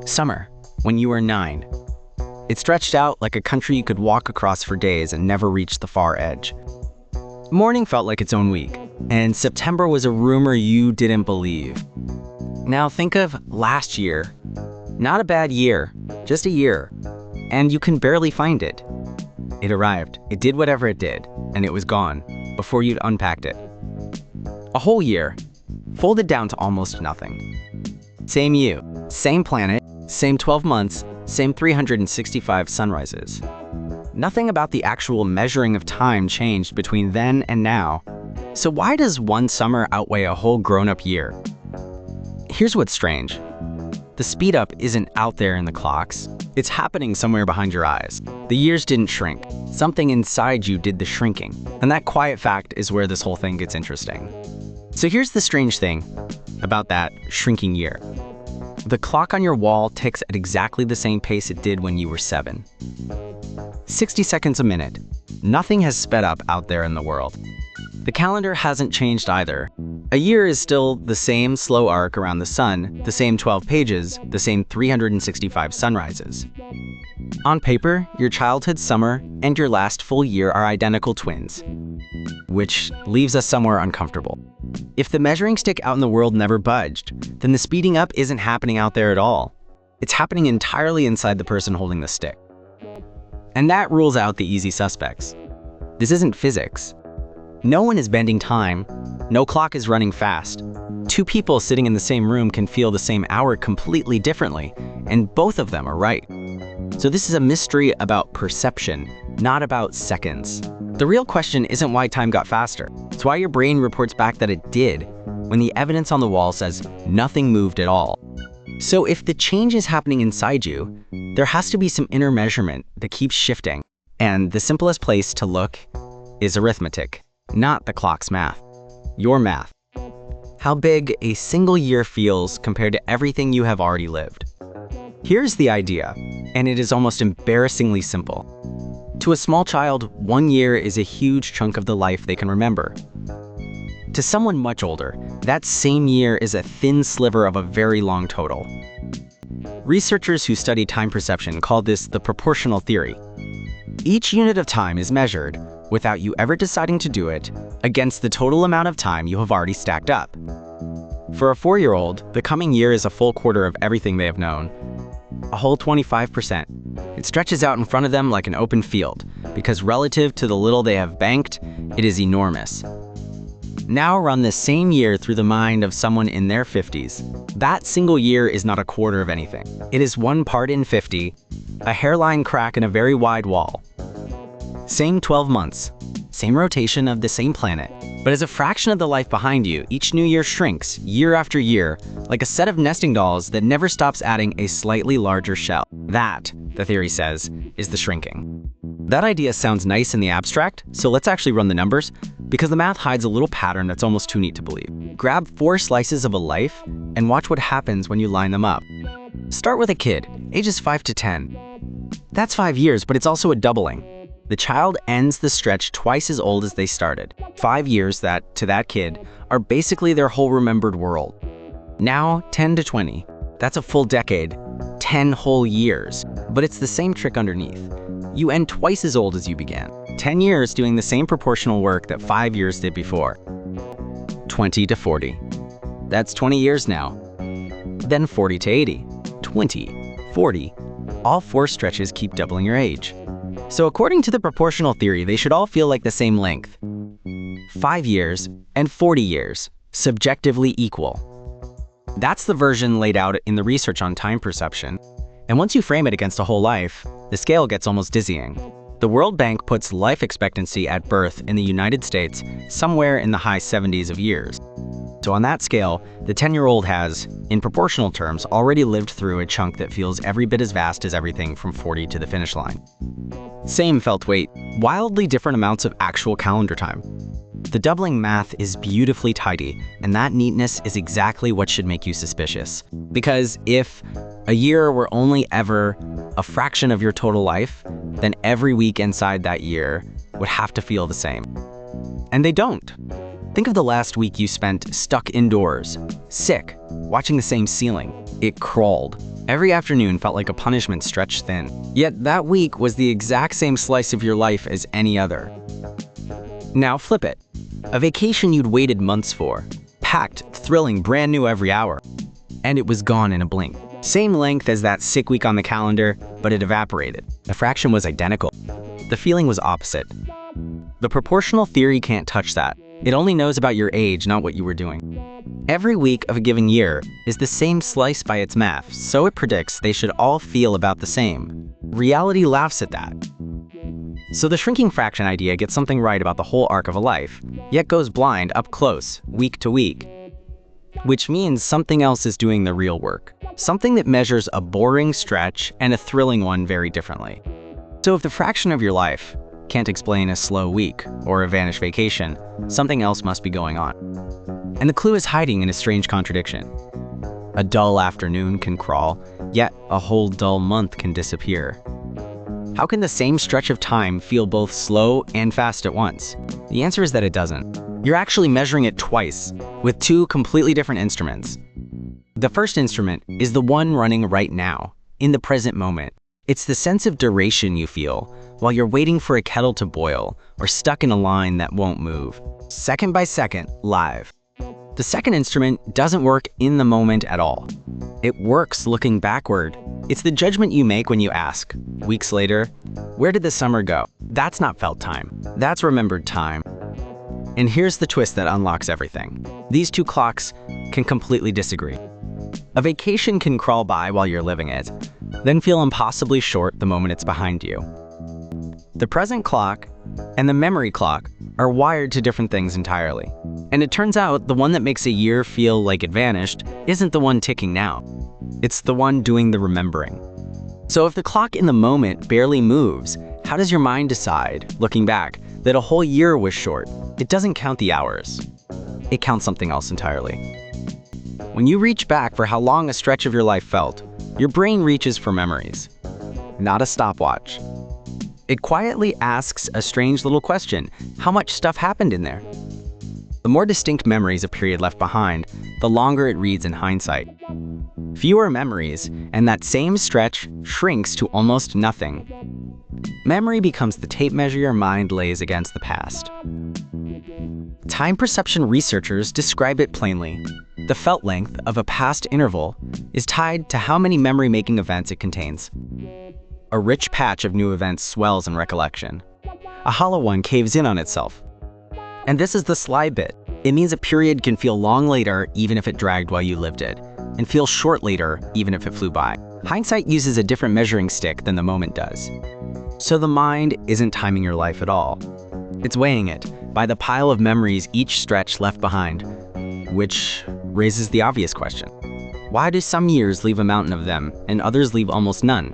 Summer, when you were 9. It stretched out like a country you could walk across for days and never reach the far edge. Morning felt like its own week, and September was a rumor you didn't believe. Now think of last year. Not a bad year, just a year. And you can barely find it. It arrived, it did whatever it did, and it was gone before you'd unpacked it. A whole year, folded down to almost nothing. Same you, same planet, same 12 months, same 365 sunrises. Nothing about the actual measuring of time changed between then and now. So why does one summer outweigh a whole grown-up year? Here's what's strange. The speed up isn't out there in the clocks. It's happening somewhere behind your eyes. The years didn't shrink. Something inside you did the shrinking. And that quiet fact is where this whole thing gets interesting. So here's the strange thing about that shrinking year. The clock on your wall ticks at exactly the same pace it did when you were 7. 60 seconds a minute. Nothing has sped up out there in the world. The calendar hasn't changed either. A year is still the same slow arc around the sun, the same 12 pages, the same 365 sunrises. On paper, your childhood summer and your last full year are identical twins, which leaves us somewhere uncomfortable. If the measuring stick out in the world never budged, then the speeding up isn't happening out there at all. It's happening entirely inside the person holding the stick. And that rules out the easy suspects. This isn't physics. No one is bending time. No clock is running fast. Two people sitting in the same room can feel the same hour completely differently, and both of them are right. So this is a mystery about perception, not about seconds. The real question isn't why time got faster. It's why your brain reports back that it did, when the evidence on the wall says nothing moved at all. So if the change is happening inside you, there has to be some inner measurement that keeps shifting. And the simplest place to look is arithmetic, not the clock's math. Your math. How big a single year feels compared to everything you have already lived. Here's the idea, and it is almost embarrassingly simple. To a small child, 1 year is a huge chunk of the life they can remember. To someone much older, that same year is a thin sliver of a very long total. Researchers who study time perception call this the proportional theory. Each unit of time is measured, without you ever deciding to do it, against the total amount of time you have already stacked up. For a 4-year-old, the coming year is a full quarter of everything they have known. A whole 25%. It stretches out in front of them like an open field, because relative to the little they have banked, it is enormous. Now run this same year through the mind of someone in their 50s. That single year is not a quarter of anything. It is 1 part in 50, a hairline crack in a very wide wall. Same 12 months, same rotation of the same planet, but as a fraction of the life behind you, each new year shrinks, year after year, like a set of nesting dolls that never stops adding a slightly larger shell. That, the theory says, is the shrinking. That idea sounds nice in the abstract, so let's actually run the numbers, because the math hides a little pattern that's almost too neat to believe. Grab 4 slices of a life, and watch what happens when you line them up. Start with a kid, ages 5 to 10. That's 5 years, but it's also a doubling. The child ends the stretch twice as old as they started. 5 years that, to that kid, are basically their whole remembered world. Now, 10 to 20. That's a full decade. 10 whole years. But it's the same trick underneath. You end twice as old as you began. 10 years doing the same proportional work that 5 years did before. 20 to 40. That's 20 years now. Then 40 to 80. 20, 40. All 4 stretches keep doubling your age. So according to the proportional theory, they should all feel like the same length. 5 years and 40 years, subjectively equal. That's the version laid out in the research on time perception. And once you frame it against a whole life, the scale gets almost dizzying. The World Bank puts life expectancy at birth in the United States somewhere in the high 70s of years. So on that scale, the 10-year-old has, in proportional terms, already lived through a chunk that feels every bit as vast as everything from 40 to the finish line. Same felt weight, wildly different amounts of actual calendar time. The doubling math is beautifully tidy, and that neatness is exactly what should make you suspicious. Because if a year were only ever a fraction of your total life, then every week inside that year would have to feel the same. And they don't. Think of the last week you spent stuck indoors, sick, watching the same ceiling. It crawled. Every afternoon felt like a punishment stretched thin. Yet that week was the exact same slice of your life as any other. Now flip it. A vacation you'd waited months for. Packed, thrilling, brand new every hour. And it was gone in a blink. Same length as that sick week on the calendar, but it evaporated. The fraction was identical. The feeling was opposite. The proportional theory can't touch that. It only knows about your age, not what you were doing. Every week of a given year is the same slice by its math, so it predicts they should all feel about the same. Reality laughs at that. So the shrinking fraction idea gets something right about the whole arc of a life, yet goes blind up close, week to week. Which means something else is doing the real work. Something that measures a boring stretch and a thrilling one very differently. So if the fraction of your life can't explain a slow week or a vanished vacation, something else must be going on. And the clue is hiding in a strange contradiction. A dull afternoon can crawl, yet a whole dull month can disappear. How can the same stretch of time feel both slow and fast at once? The answer is that it doesn't. You're actually measuring it twice, with two completely different instruments. The first instrument is the one running right now, in the present moment. It's the sense of duration you feel while you're waiting for a kettle to boil or stuck in a line that won't move, second by second, live. The second instrument doesn't work in the moment at all. It works looking backward. It's the judgment you make when you ask, weeks later, where did the summer go? That's not felt time. That's remembered time. And here's the twist that unlocks everything. These two clocks can completely disagree. A vacation can crawl by while you're living it, then feel impossibly short the moment it's behind you. The present clock and the memory clock are wired to different things entirely. And it turns out the one that makes a year feel like it vanished isn't the one ticking now. It's the one doing the remembering. So if the clock in the moment barely moves, how does your mind decide, looking back, that a whole year was short? It doesn't count the hours. It counts something else entirely. When you reach back for how long a stretch of your life felt, your brain reaches for memories, not a stopwatch. It quietly asks a strange little question: how much stuff happened in there? The more distinct memories a period left behind, the longer it reads in hindsight. Fewer memories, and that same stretch shrinks to almost nothing. Memory becomes the tape measure your mind lays against the past. Time perception researchers describe it plainly. The felt length of a past interval is tied to how many memory-making events it contains. A rich patch of new events swells in recollection. A hollow one caves in on itself. And this is the sly bit. It means a period can feel long later even if it dragged while you lived it, and feel short later even if it flew by. Hindsight uses a different measuring stick than the moment does. So the mind isn't timing your life at all. It's weighing it by the pile of memories each stretch left behind, which raises the obvious question. Why do some years leave a mountain of them and others leave almost none?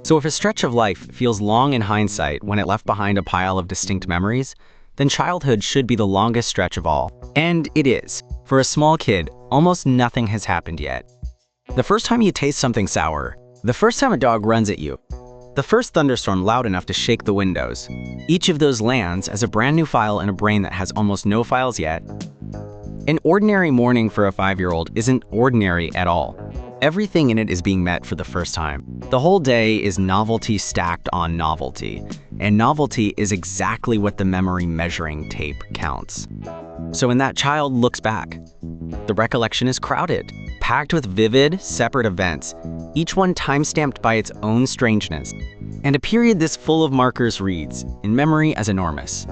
So if a stretch of life feels long in hindsight when it left behind a pile of distinct memories, then childhood should be the longest stretch of all. And it is. For a small kid, almost nothing has happened yet. The first time you taste something sour, the first time a dog runs at you, the first thunderstorm loud enough to shake the windows. Each of those lands as a brand new file in a brain that has almost no files yet. An ordinary morning for a 5-year-old isn't ordinary at all. Everything in it is being met for the first time. The whole day is novelty stacked on novelty, and novelty is exactly what the memory measuring tape counts. So when that child looks back, the recollection is crowded, packed with vivid, separate events, each one time-stamped by its own strangeness. And a period this full of markers reads, in memory, as enormous.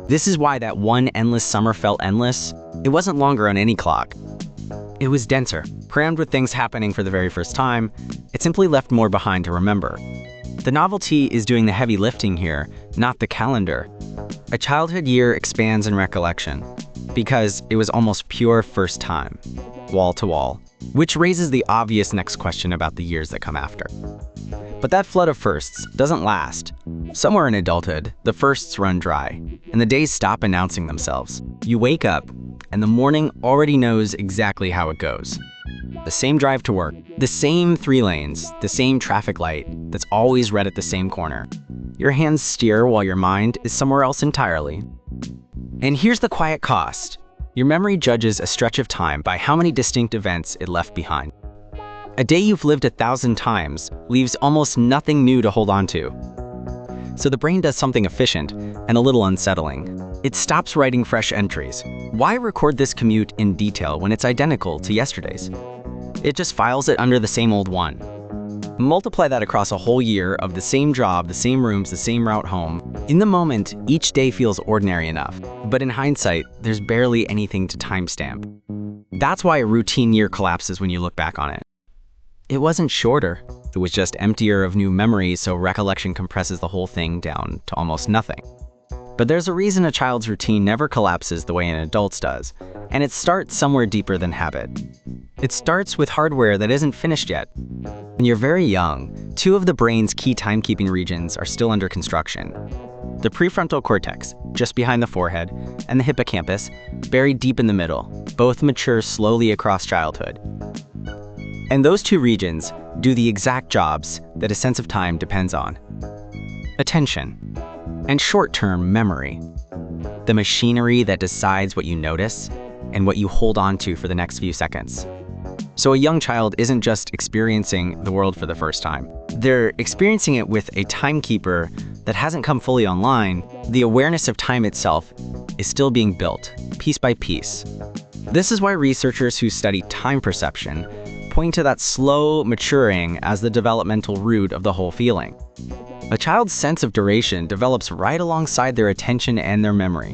This is why that one endless summer felt endless. It wasn't longer on any clock. It was denser, crammed with things happening for the very first time. It simply left more behind to remember. The novelty is doing the heavy lifting here, not the calendar. A childhood year expands in recollection, because it was almost pure first time, wall to wall, which raises the obvious next question about the years that come after. But that flood of firsts doesn't last. Somewhere in adulthood, the firsts run dry, and the days stop announcing themselves. You wake up, and the morning already knows exactly how it goes. The same drive to work, the same 3 lanes, the same traffic light that's always red at the same corner. Your hands steer while your mind is somewhere else entirely. And here's the quiet cost. Your memory judges a stretch of time by how many distinct events it left behind. A day you've lived 1,000 times leaves almost nothing new to hold on to. So the brain does something efficient and a little unsettling. It stops writing fresh entries. Why record this commute in detail when it's identical to yesterday's? It just files it under the same old one. Multiply that across a whole year of the same job, the same rooms, the same route home. In the moment, each day feels ordinary enough. But in hindsight, there's barely anything to timestamp. That's why a routine year collapses when you look back on it. It wasn't shorter. It was just emptier of new memories, so recollection compresses the whole thing down to almost nothing. But there's a reason a child's routine never collapses the way an adult's does, and it starts somewhere deeper than habit. It starts with hardware that isn't finished yet. When you're very young, two of the brain's key timekeeping regions are still under construction. The prefrontal cortex, just behind the forehead, and the hippocampus, buried deep in the middle, both mature slowly across childhood. And those two regions do the exact jobs that a sense of time depends on. Attention and short-term memory. The machinery that decides what you notice and what you hold on to for the next few seconds. So a young child isn't just experiencing the world for the first time. They're experiencing it with a timekeeper that hasn't come fully online. The awareness of time itself is still being built, piece by piece. This is why researchers who study time perception point to that slow maturing as the developmental root of the whole feeling. A child's sense of duration develops right alongside their attention and their memory,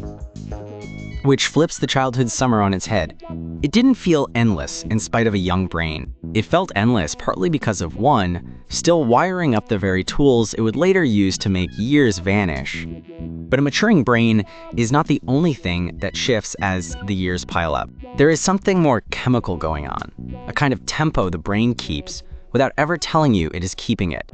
which flips the childhood summer on its head. It didn't feel endless in spite of a young brain. It felt endless partly because of one, still wiring up the very tools it would later use to make years vanish. But a maturing brain is not the only thing that shifts as the years pile up. There is something more chemical going on, a kind of tempo the brain keeps without ever telling you it is keeping it.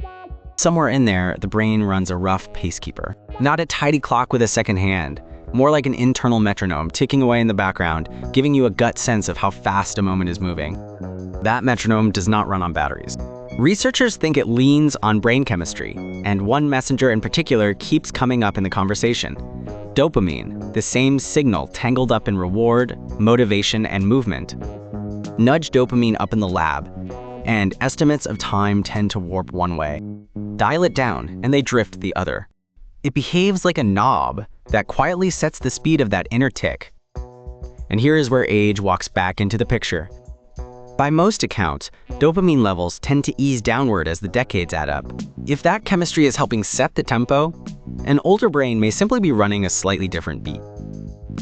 Somewhere in there, the brain runs a rough pacekeeper. Not a tidy clock with a second hand, more like an internal metronome ticking away in the background, giving you a gut sense of how fast a moment is moving. That metronome does not run on batteries. Researchers think it leans on brain chemistry, and one messenger in particular keeps coming up in the conversation. Dopamine, the same signal tangled up in reward, motivation, and movement. Nudge dopamine up in the lab, and estimates of time tend to warp one way. Dial it down, and they drift the other. It behaves like a knob that quietly sets the speed of that inner tick. And here is where age walks back into the picture. By most accounts, dopamine levels tend to ease downward as the decades add up. If that chemistry is helping set the tempo, an older brain may simply be running a slightly different beat.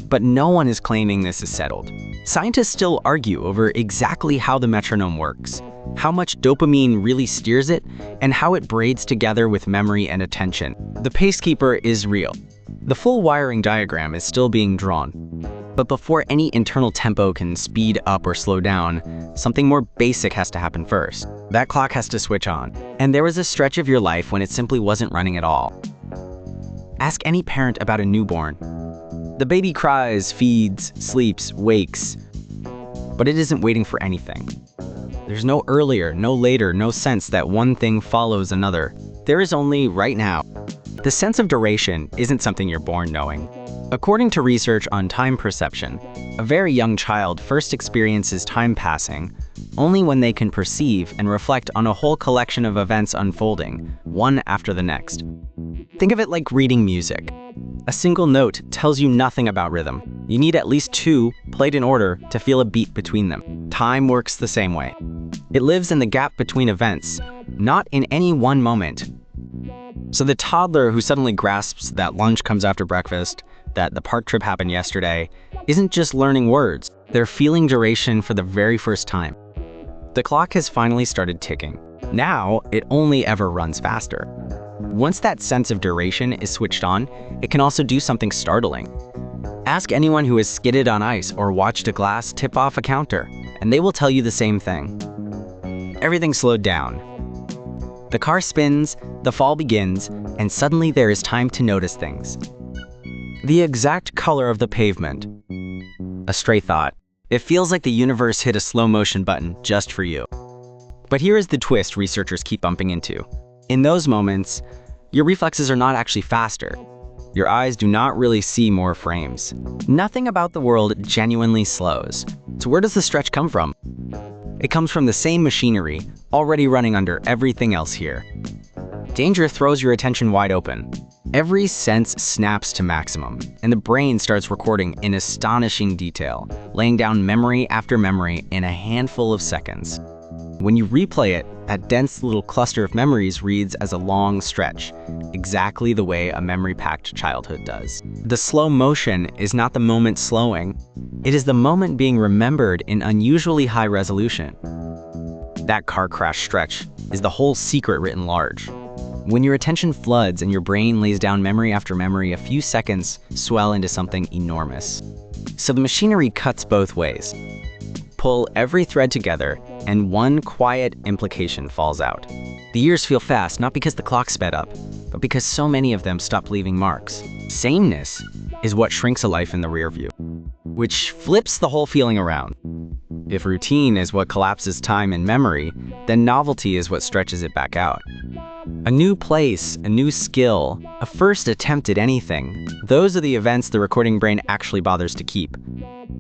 But no one is claiming this is settled. Scientists still argue over exactly how the metronome works, how much dopamine really steers it, and how it braids together with memory and attention. The pacekeeper is real. The full wiring diagram is still being drawn. But before any internal tempo can speed up or slow down, something more basic has to happen first. That clock has to switch on. And there was a stretch of your life when it simply wasn't running at all. Ask any parent about a newborn. The baby cries, feeds, sleeps, wakes, but it isn't waiting for anything. There's no earlier, no later, no sense that one thing follows another. There is only right now. The sense of duration isn't something you're born knowing. According to research on time perception, a very young child first experiences time passing only when they can perceive and reflect on a whole collection of events unfolding, one after the next. Think of it like reading music. A single note tells you nothing about rhythm. You need at least two, played in order, to feel a beat between them. Time works the same way. It lives in the gap between events, not in any one moment. So the toddler who suddenly grasps that lunch comes after breakfast, that the park trip happened yesterday, isn't just learning words. They're feeling duration for the very first time. The clock has finally started ticking. Now, it only ever runs faster. Once that sense of duration is switched on, it can also do something startling. Ask anyone who has skidded on ice or watched a glass tip off a counter, and they will tell you the same thing. Everything slowed down. The car spins, the fall begins, and suddenly there is time to notice things. The exact color of the pavement. A stray thought. It feels like the universe hit a slow motion button just for you. But here is the twist researchers keep bumping into. In those moments, your reflexes are not actually faster. Your eyes do not really see more frames. Nothing about the world genuinely slows. So where does the stretch come from? It comes from the same machinery, already running under everything else here. Danger throws your attention wide open. Every sense snaps to maximum, and the brain starts recording in astonishing detail, laying down memory after memory in a handful of seconds. When you replay it, that dense little cluster of memories reads as a long stretch, exactly the way a memory-packed childhood does. The slow motion is not the moment slowing, it is the moment being remembered in unusually high resolution. That car crash stretch is the whole secret written large. When your attention floods and your brain lays down memory after memory, a few seconds swell into something enormous. So the machinery cuts both ways. Pull every thread together, and one quiet implication falls out. The years feel fast, not because the clock sped up, but because so many of them stopped leaving marks. Sameness is what shrinks a life in the rear view, which flips the whole feeling around. If routine is what collapses time and memory, then novelty is what stretches it back out. A new place, a new skill, a first attempt at anything, those are the events the recording brain actually bothers to keep.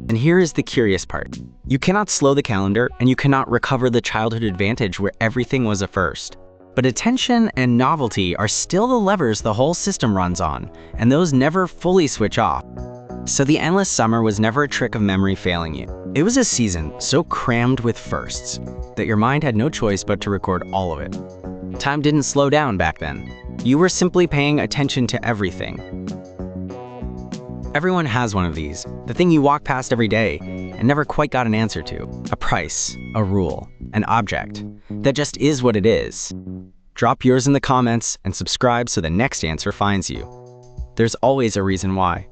And here is the curious part. You cannot slow the calendar, and you cannot recover the childhood advantage where everything was a first. But attention and novelty are still the levers the whole system runs on, and those never fully switch off. So the endless summer was never a trick of memory failing you. It was a season so crammed with firsts that your mind had no choice but to record all of it. Time didn't slow down back then. You were simply paying attention to everything. Everyone has one of these, the thing you walk past every day and never quite got an answer to. A price, a rule, an object that just is what it is. Drop yours in the comments and subscribe so the next answer finds you. There's always a reason why.